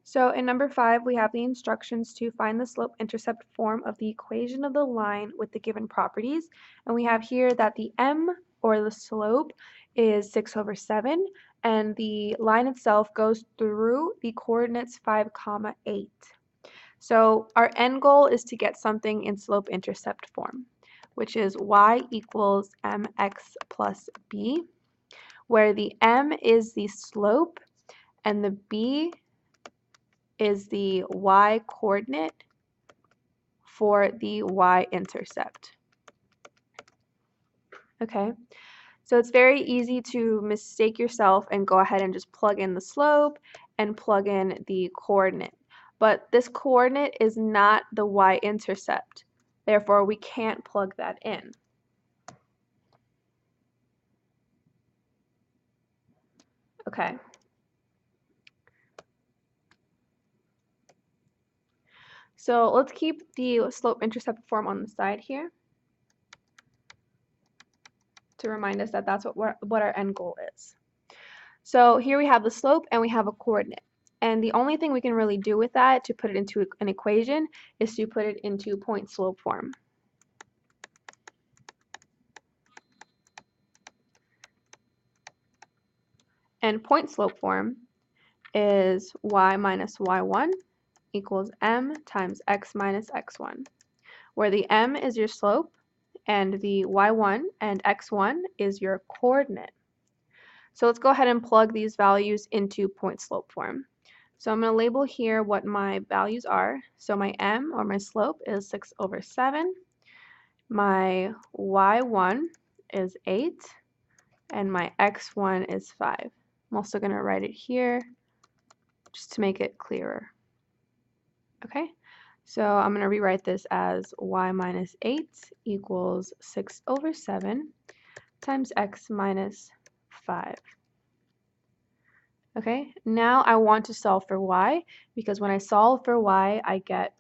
So in number 5, we have the instructions to find the slope-intercept form of the equation of the line with the given properties. And we have here that the m, or the slope, is 6/7, and the line itself goes through the coordinates 5, 8. So our end goal is to get something in slope-intercept form, which is y equals mx plus b, where the m is the slope and the b is the y coordinate for the y-intercept. Okay, so it's very easy to mistake yourself and go ahead and just plug in the slope and plug in the coordinate. But this coordinate is not the y-intercept. Therefore, we can't plug that in. Okay. So let's keep the slope-intercept form on the side here to remind us that that's what our end goal is. So here we have the slope and we have a coordinate. And the only thing we can really do with that to put it into an equation is to put it into point slope form. And point slope form is y minus y1 equals m times x minus x1, where the m is your slope and the y1 and x1 is your coordinate. So let's go ahead and plug these values into point slope form. So I'm going to label here what my values are. So my m, or my slope, is 6/7. My y1 is 8. And my x1 is 5. I'm also going to write it here just to make it clearer. Okay, so I'm going to rewrite this as y minus 8 equals 6/7 times x minus 5. Okay, now I want to solve for y, because when I solve for y, I get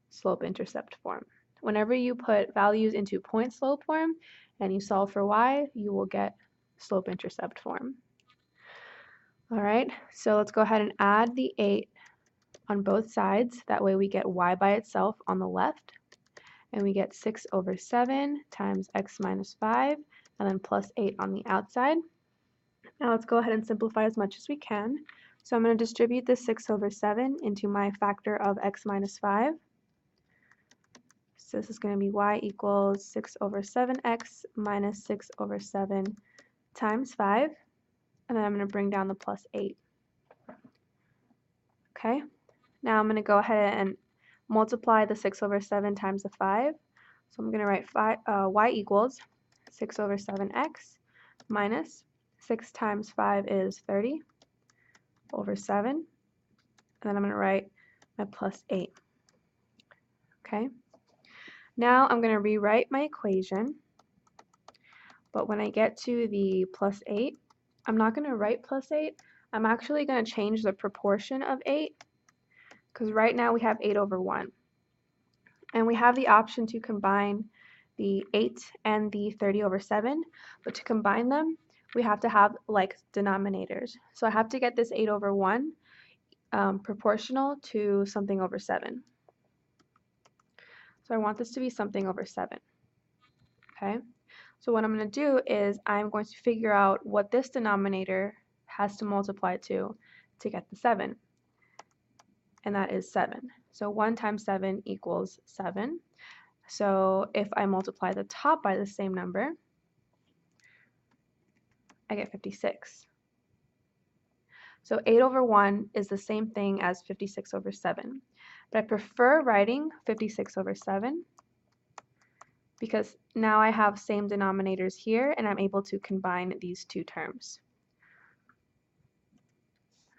slope-intercept form. Whenever you put values into point slope form and you solve for y, you will get slope-intercept form. All right, so let's go ahead and add the 8 on both sides. That way we get y by itself on the left, and we get 6/7 times x minus 5, and then plus 8 on the outside. Now let's go ahead and simplify as much as we can. So I'm going to distribute this 6/7 into my factor of x minus 5. So this is going to be y equals 6/7x minus 6/7 times 5. And then I'm going to bring down the plus 8. Okay, now I'm going to go ahead and multiply the 6/7 times the 5. So I'm going to write y equals 6/7x minus 6 times 5 is 30/7. And then I'm going to write my plus 8. Okay, now I'm going to rewrite my equation. But when I get to the plus 8, I'm not going to write plus 8. I'm actually going to change the proportion of 8, because right now we have 8/1. And we have the option to combine the 8 and the 30/7, but to combine them, we have to have like denominators. So I have to get this 8/1 proportional to something over 7. So I want this to be something over 7. Okay, so what I'm going to do is I'm going to figure out what this denominator has to multiply to get the 7. And that is 7. So 1 times 7 equals 7. So if I multiply the top by the same number, I get 56. So 8/1 is the same thing as 56/7. But I prefer writing 56/7 because now I have same denominators here and I'm able to combine these two terms.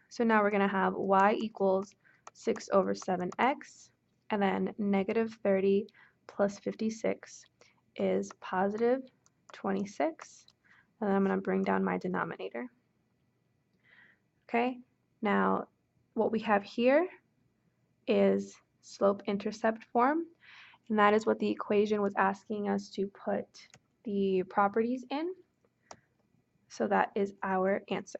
So now we're going to have y equals 6/7x, and then negative 30 plus 56 is positive 26, and then I'm going to bring down my denominator. Okay, now what we have here is slope-intercept form, and that is what the equation was asking us to put the properties in. So that is our answer.